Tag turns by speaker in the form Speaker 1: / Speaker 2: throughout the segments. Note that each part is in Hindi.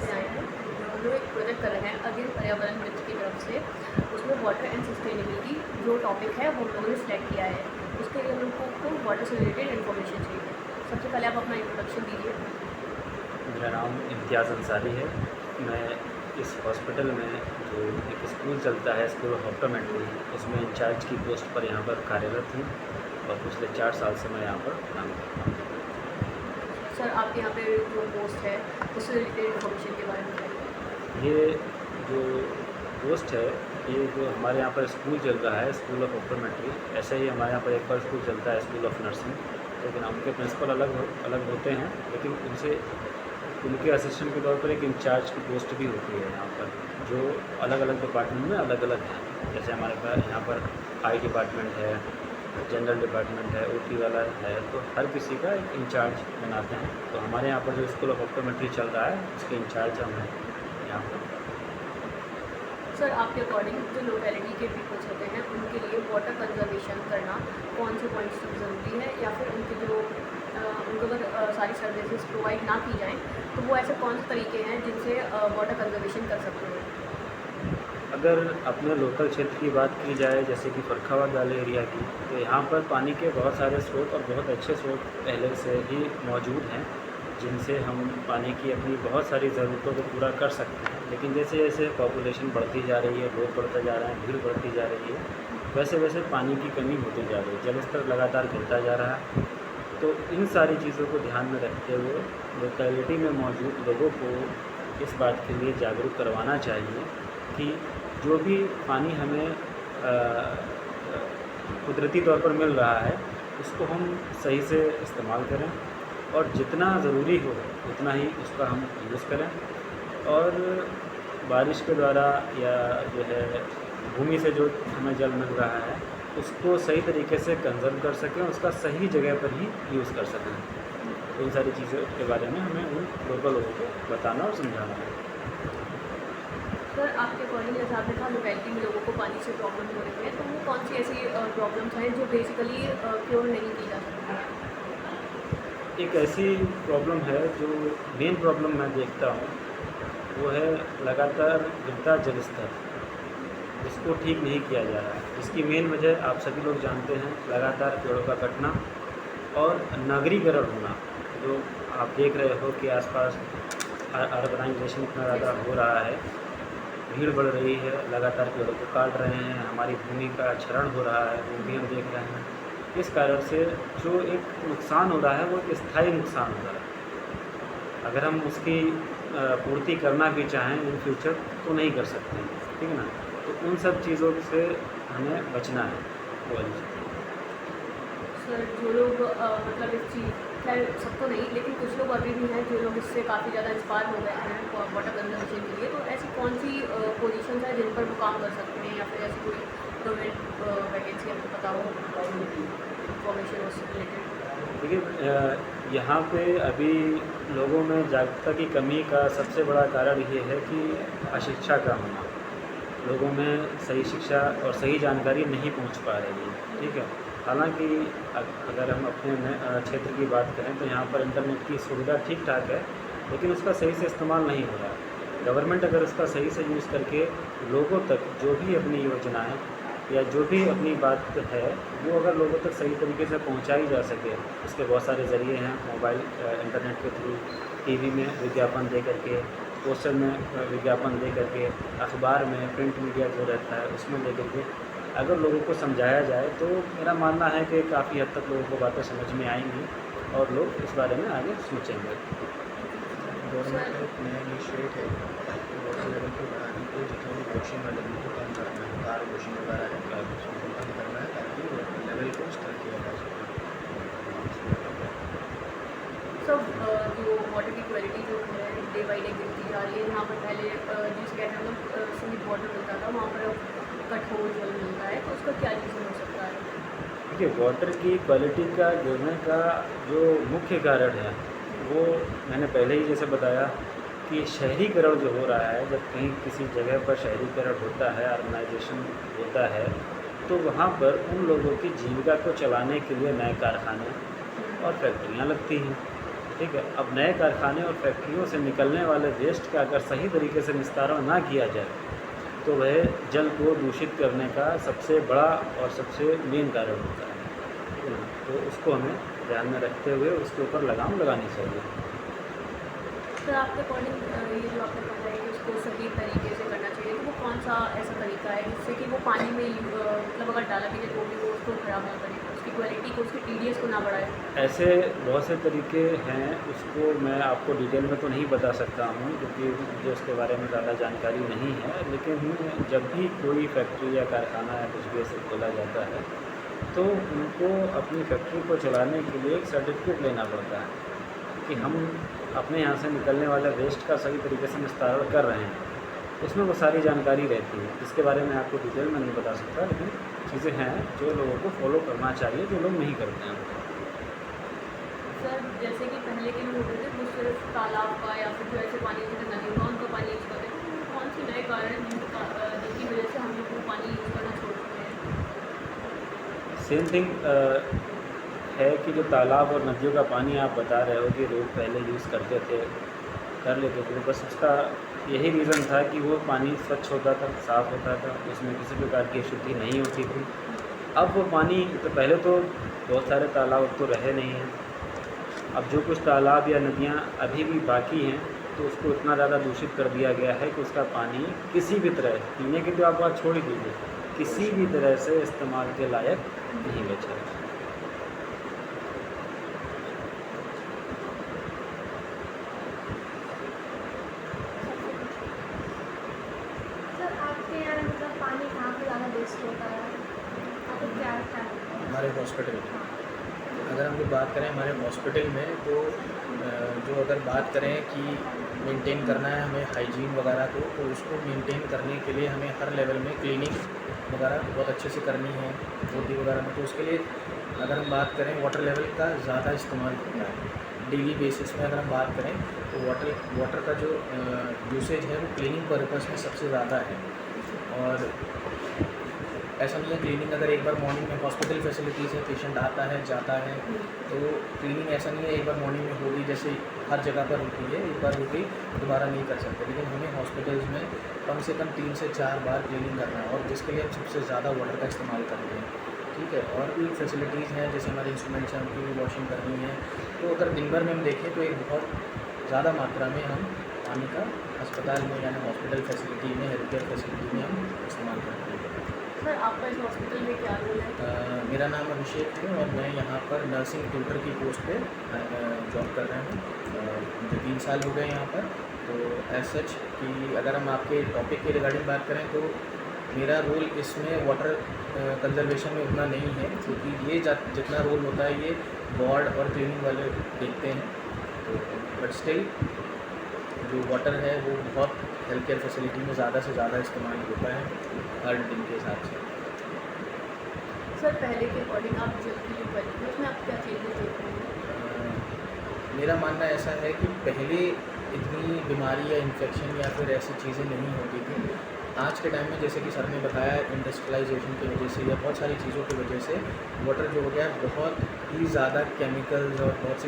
Speaker 1: से आए हैं। हम लोग एक प्रोजेक्ट कर रहे हैं अगेन पर्यावरण मित्र की तरफ से। उसमें वाटर एंड सस्टेनेबिलिटी जो टॉपिक है वो हम लोगों ने सिलेक्ट किया है। उसके लिए हम लोगों को वाटर से रिलेटेड इन्फॉर्मेशन चाहिए। सबसे पहले आप अपना इंट्रोडक्शन दीजिए।
Speaker 2: मेरा नाम इम्तियाज़ अंसारी है। मैं इस हॉस्पिटल में जो एक स्कूल चलता है, स्कूल ऑफ ऑप्टोमेट्री, उसमें इंचार्ज की पोस्ट पर यहाँ पर कार्यरत हूँ और पिछले 4 साल से मैं यहाँ पर काम करता हूँ।
Speaker 1: सर आपके यहाँ पे जो पोस्ट है उससे रिलेटेड इन्फॉर्मेशन के बारे में बताइए।
Speaker 2: ये जो पोस्ट है, ये जो हमारे यहाँ पर स्कूल चल रहा है, स्कूल ऑफ ऑप्टोमेट्री, ऐसे ही हमारे यहाँ पर एक और स्कूल चलता है, स्कूल ऑफ नर्सिंग, लेकिन उनके प्रिंसिपल अलग होते हैं, लेकिन उनके असिस्टेंट के तौर पर एक इंचार्ज की पोस्ट भी होती है यहाँ पर, जो अलग अलग डिपार्टमेंट में अलग अलग हैं। जैसे हमारे पास यहाँ पर आई डिपार्टमेंट है, जनरल डिपार्टमेंट है, ओटी वाला है, तो हर किसी का एक इंचार्ज बनाते हैं। तो हमारे यहाँ पर जो स्कूल ऑफ ऑप्टोमेट्री चल रहा है उसके इंचार्ज हम हैं यहाँ पर।
Speaker 1: सर आपके अकॉर्डिंग जो लोकेलिटी के पीपल्स होते हैं उनके लिए वाटर कंजर्वेशन करना कौन से पॉइंट्स तक ज़रूरी है, या फिर उनके जो उनको अगर सारी सर्विसेज प्रोवाइड ना की जाएँ तो वो ऐसे कौन से तरीके हैं जिनसे वाटर कंजर्वेशन कर सकते हैं?
Speaker 2: अगर अपने लोकल क्षेत्र की बात की जाए, जैसे कि फर्रुखाबाद वाले एरिया की, तो यहाँ पर पानी के बहुत सारे स्रोत और बहुत अच्छे स्रोत पहले से ही मौजूद हैं, जिनसे हम पानी की अपनी बहुत सारी ज़रूरतों को पूरा कर सकते हैं। लेकिन जैसे जैसे पॉपुलेशन बढ़ती जा रही है, लोग बढ़ते जा रहे हैं, भीड़ बढ़ती जा रही है, वैसे वैसे पानी की कमी होती जा रही है, जल स्तर लगातार गिरता जा रहा है। तो इन सारी चीज़ों को ध्यान में रखते हुए लोकेलिटी में मौजूद लोगों को इस बात के लिए जागरूक करवाना चाहिए कि जो भी पानी हमें कुदरती तौर पर मिल रहा है उसको हम सही से इस्तेमाल करें और जितना ज़रूरी हो उतना ही उसका हम यूज़ करें। और बारिश के द्वारा या जो है भूमि से जो हमें जल मिल रहा है उसको सही तरीके से कंज़र्व कर सकें, उसका सही जगह पर ही यूज़ कर सकें। तो इन सारी चीज़ों के बारे में हमें उन लोकल लोगों को बताना और समझाना है।
Speaker 1: सर आपके अकॉर्डिंग जैसे आपने कहा लोकेलिटी में लोगों को पानी से प्रॉब्लम हो रही है, तो वो कौन सी ऐसी प्रॉब्लम्स हैं जो बेसिकली क्योर नहीं की जा सकती हैं?
Speaker 2: एक ऐसी प्रॉब्लम है जो मेन प्रॉब्लम मैं देखता हूँ, वो है लगातार गिरता जल स्तर, जिसको ठीक नहीं किया जा रहा है। इसकी मेन वजह आप सभी लोग जानते हैं, लगातार पेड़ों का कटना और नगरीकरण होना। जो आप देख रहे हो कि आसपास अर्बनाइजेशन इतना ज़्यादा हो रहा है, भीड़ बढ़ रही है, लगातार पेड़ों को काट रहे हैं, हमारी भूमि का क्षरण हो रहा है, वो भी हम देख रहे हैं। इस कारण से जो एक नुकसान हो रहा है वो एक स्थायी नुकसान हो रहा है। अगर हम उसकी पूर्ति करना भी चाहें इन फ्यूचर तो नहीं कर सकते, ठीक है ना? तो उन सब चीज़ों से हमें बचना है, वो वाली चीज़।
Speaker 1: सर जो लोग मतलब इस चीज़, खैर सबको नहीं, लेकिन कुछ लोग अभी भी हैं जो लोग इससे काफ़ी ज़्यादा इंस्पायर हो गए हैं वाटर कंजर्वेशन के लिए, तो ऐसी कौन सी पोजीशंस है जिन पर वो काम कर सकते हैं, या फिर ऐसी कोई गवर्नमेंट वैकेंसी आपको पता हो इंफॉर्मेशन उससे रिलेटेड?
Speaker 2: देखिए, यहाँ पे अभी लोगों में जागरूकता की कमी का सबसे बड़ा कारण ये है कि अशिक्षा का होना। लोगों में सही शिक्षा और सही जानकारी नहीं पहुँच पा रही है, ठीक है? हालांकि अगर हम अपने क्षेत्र की बात करें तो यहाँ पर इंटरनेट की सुविधा ठीक ठाक है, लेकिन उसका सही से इस्तेमाल नहीं हो रहा है। गवर्नमेंट अगर उसका सही से यूज़ करके लोगों तक जो भी अपनी योजनाएं या जो भी अपनी बात है वो अगर लोगों तक सही तरीके से पहुंचाई जा सके, उसके बहुत सारे ज़रिए हैं, मोबाइल इंटरनेट के थ्रू, टीवी में विज्ञापन दे करके, पोस्टर में विज्ञापन दे करके, अखबार में, प्रिंट मीडिया जो रहता है उसमें दे करके अगर लोगों को समझाया जाए तो मेरा मानना है कि काफ़ी हद तक लोगों को बातें समझ में आएंगी और लोग इस बारे में आगे सोचेंगे।
Speaker 3: गवर्नमेंट एक नया इनिशिएट है ताकि वाटर लेवल को बढ़ाने के लिए जितने भी वॉशिंग वाले उनको कम करना है, कार वॉशिंग वगैरह है कार वॉशिंग को कम करना है ताकि वाटर लेवल को स्तर किया जा सके।
Speaker 1: सब जो वाटर की क्वालिटी जो है डे बाई डे गिरती जा रही है। यहाँ पर पहले जिस कहते हैं मतलब स्वीट वाटर मिलता था, वहाँ पर कठोर जल मिलता है, तो उसका क्या रीज़न हो सकता है?
Speaker 2: देखिए, वाटर की क्वालिटी का गिरने का जो मुख्य कारण है वो मैंने पहले ही जैसे बताया कि शहरीकरण जो हो रहा है, जब कहीं किसी जगह पर शहरीकरण होता है, अर्बनाइजेशन होता है, तो वहाँ पर उन लोगों की जीविका को चलाने के लिए नए कारखाने और फैक्ट्रियाँ लगती हैं। ठीक है। अब नए कारखाने और फैक्ट्रियों से निकलने वाले वेस्ट का अगर सही तरीके से निस्तारण ना किया जाए तो वह जल को दूषित करने का सबसे बड़ा और सबसे मेन कारण होता है, ठीक है ना। तो उसको हमें ध्यान में रखते हुए उसके ऊपर लगाम लगानी चाहिए।
Speaker 1: सर आपके अकॉर्डिंग ये जो आपने कहा है कि उसको सही तरीके से करना चाहिए, तो वो कौन सा ऐसा तरीका है जिससे कि वो पानी में मतलब अगर डाला भी जाए तो भी वो उसको खराब ना करे, उसकी क्वालिटी को, उसकी टीडीएस को ना बढ़ाए?
Speaker 2: ऐसे बहुत से तरीके हैं, उसको मैं आपको डिटेल में तो नहीं बता सकता हूँ क्योंकि मुझे उसके बारे में ज़्यादा जानकारी नहीं है। लेकिन जब भी कोई फैक्ट्री या कारखाना या कुछ भी ऐसे खोला जाता है तो उनको अपनी फैक्ट्री को चलाने के लिए एक सर्टिफिकेट लेना पड़ता है कि हम अपने यहाँ से निकलने वाले वेस्ट का सही तरीके से निस्तारण कर रहे हैं। उसमें वो सारी जानकारी रहती है जिसके बारे में आपको डिटेल में नहीं बता सकता, लेकिन चीज़ें हैं जो लोगों को फॉलो करना चाहिए, जो लोग नहीं करते हैं।
Speaker 1: सर जैसे कि पहले के लोग होते थे वो सिर्फ तालाब का या फिर जो ऐसे पानी होते थे नदियों का उनका पानी यूज़ करते थे, तो वो कौन से नए कारण हैं जिनकी वजह से हम लोग वो पानी यूज़ करना छोड़ चुके हैं?
Speaker 2: सेम थिंग है कि जो तालाब और नदियों का पानी आप बता रहे हो कि लोग पहले यूज़ करते थे, कर लेते थे, बस उसका यही रीज़न था कि वो पानी स्वच्छ होता था, साफ़ होता था, उसमें किसी प्रकार की अशुद्धि नहीं होती थी। अब वो पानी तो पहले तो बहुत सारे तालाब अब तो रहे नहीं हैं। अब जो कुछ तालाब या नदियाँ अभी भी बाकी हैं तो उसको इतना ज़्यादा दूषित कर दिया गया है कि उसका पानी किसी भी तरह, पीने की तो आप बात छोड़ ही दीजिए, किसी भी तरह से इस्तेमाल के लायक नहीं बचा है।
Speaker 4: सर आपके यहाँ मतलब पानी कहाँ पे ज़्यादा वेस्ट होता है, आपको क्या लगता है?
Speaker 3: हमारे हॉस्पिटल में अगर हम लोग बात करें हमारे हॉस्पिटल में तो जो अगर बात करें कि मेंटेन करना है हमें हाइजीन वगैरह को, तो उसको मेंटेन करने के लिए हमें हर लेवल में क्लीनिंग वगैरह बहुत अच्छे से करनी है ओटी वगैरह में। तो उसके लिए अगर हम बात करें वाटर लेवल का ज़्यादा इस्तेमाल होता है डेली बेसिस में। अगर हम बात करें तो वाटर का जो यूसेज है वो क्लीनिंग पर्पस में सबसे ज़्यादा है। और ऐसा नहीं है क्लीनिंग अगर एक बार मॉर्निंग में हॉस्पिटल फैसिलिटीज़ है, पेशेंट आता है जाता है, तो क्लीनिंग ऐसा नहीं है एक बार मॉर्निंग में होगी जैसे हर जगह पर होती है, एक बार होगी दोबारा नहीं कर सकते। लेकिन हमें हॉस्पिटल्स में कम से कम 3 से 4 बार क्लीनिंग करना है और जिसके लिए हम सबसे ज़्यादा वाटर का इस्तेमाल करते हैं, ठीक है। और भी फैसिलिटीज़ हैं जैसे हमारे इंस्ट्रूमेंट्स हैं उनकी भी वॉशिंग करनी है। तो अगर दिन भर में हम देखें तो एक बहुत ज़्यादा मात्रा में हम पानी का अस्पताल में यानी हॉस्पिटल फैसिलिटी में, हेल्थ केयर फैसिलिटी में हम इस्तेमाल करते हैं।
Speaker 1: सर आपका इस हॉस्पिटल में क्या रोल है?
Speaker 3: मेरा नाम अभिषेक है और मैं यहाँ पर नर्सिंग ट्यूटर की पोस्ट पे जॉब कर रहा हूँ। मुझे 3 साल हो गए यहाँ पर। तो एज सच कि अगर हम आपके टॉपिक के रिगार्डिंग बात करें तो मेरा रोल इसमें वाटर कंजर्वेशन में उतना नहीं है, क्योंकि ये जितना रोल होता है ये वार्ड और क्लीनिंग वाले देखते हैं। तो बट स्टिल जो वाटर है वो बहुत हेल्थ केयर फैसिलिटी में ज़्यादा से ज़्यादा इस्तेमाल होता है हर दिन के हिसाब से।
Speaker 1: सर पहले के अकॉर्डिंग आप जल की जो क्वालिटी है उसमें आप क्या चेंजेस देखते हैं?
Speaker 3: मेरा मानना ऐसा है कि पहले इतनी बीमारी या इन्फेक्शन या फिर ऐसी चीज़ें नहीं होती थी। आज के टाइम में जैसे कि सर ने बताया इंडस्ट्रियलाइजेशन की वजह से या बहुत सारी चीज़ों की वजह से वाटर जो हो गया बहुत ही ज़्यादा केमिकल्स और बहुत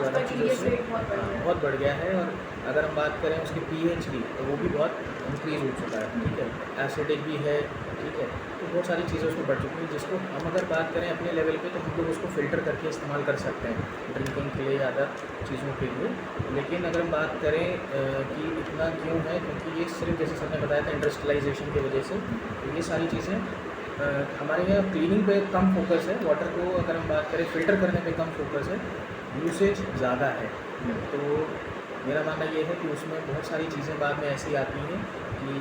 Speaker 3: ज़्यादा चीज़ों से बहुत बढ़ गया है। और अगर हम बात करें उसकी pH की तो वो भी बहुत इंक्रीज़ हो चुका है, ठीक है। एसिडिक भी है, ठीक है। तो बहुत सारी चीज़ें उसमें बढ़ चुकी हैं जिसको हम अगर बात करें अपने लेवल पे तो हम लोग उसको फ़िल्टर करके इस्तेमाल कर सकते हैं ड्रिंकिंग के लिए या अदर चीज़ों के लिए। लेकिन अगर हम बात करें कि इतना क्यों है, क्योंकि ये सिर्फ जैसे सर ने बताया था इंडस्ट्रियलाइजेशन की वजह से, तो ये सारी चीज़ें हमारे यहाँ क्लीनिंग पे कम फोकस है। वाटर को अगर हम बात करें फ़िल्टर करने पे कम फोकस है, यूसेज ज़्यादा है। तो मेरा मानना ये है कि उसमें बहुत सारी चीज़ें बाद में ऐसी आती हैं कि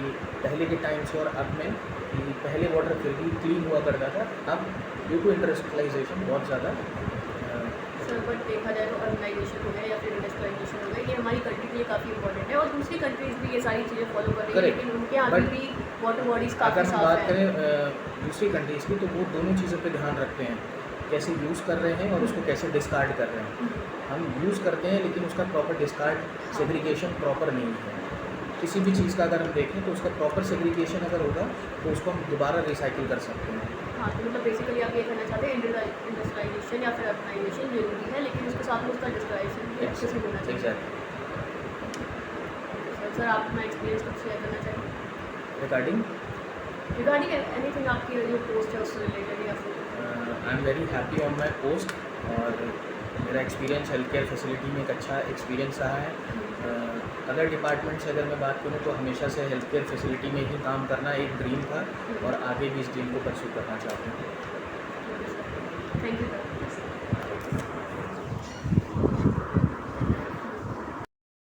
Speaker 3: पहले के टाइम से और अब में कि पहले वाटर फिर भी क्लीन हुआ करता था, अब ड्यू टू इंडस्ट्रियलाइजेशन बहुत ज़्यादा
Speaker 1: सर बट देखा जाए तो अर्बनाइजेशन हो गया या फिर इंडस्ट्रियलाइजेशन हो गया, ये हमारी कंट्री के लिए काफ़ी इंपॉर्टेंट है और दूसरी कंट्रीज़ भी ये सारी चीज़ें फॉलो कर रही है,
Speaker 3: Correct.
Speaker 1: लेकिन उनके यहाँ अभी
Speaker 3: But
Speaker 1: भी वाटर बॉडीज़
Speaker 3: अगर
Speaker 1: काफ़ी
Speaker 3: हम
Speaker 1: साफ
Speaker 3: बात
Speaker 1: है।
Speaker 3: करें दूसरी कंट्रीज़ की तो वो दोनों चीज़ों पे ध्यान रखते हैं, कैसे यूज़ कर रहे हैं और उसको कैसे डिस्कार्ड कर रहे हैं। हम यूज़ करते हैं लेकिन उसका प्रॉपर डिस्कार्ड सेग्रीगेशन प्रॉपर नहीं है। किसी भी चीज़ का अगर हम देखें तो उसका प्रॉपर सेग्रीगेशन अगर होगा तो उसको हम दोबारा रिसाइकिल कर सकते हैं।
Speaker 1: हाँ तो मतलब बेसिकली आप ये कहना चाहते हैं इंडस्ट्रियलाइजेशन या फिर अर्बनाइजेशन जरूरी है, लेकिन उसके साथ में उसका डिस्क्राइजेशन भी अच्छे से होना चाहिए।
Speaker 3: एग्जैक्टली।
Speaker 1: सर आप अपना एक्सपीरियंस कुछ शेयर करना चाहिए
Speaker 3: रिगार्डिंग
Speaker 1: रिगार्डिंग एनीथिंग, आपकी जो पोस्ट है उससे रिलेटेड या फिर
Speaker 3: I am very happy on my post, और मेरा एक्सपीरियंस हेल्थ केयर फैसिलिटी में एक अच्छा एक्सपीरियंस रहा है। अदर डिपार्टमेंट से अगर मैं बात करूँ तो हमेशा से हेल्थ केयर फैसिलिटी में ही काम करना एक ड्रीम था, और आगे भी इस ड्रीम को परस्यू करना चाहता हूँ।
Speaker 1: Thank you sir.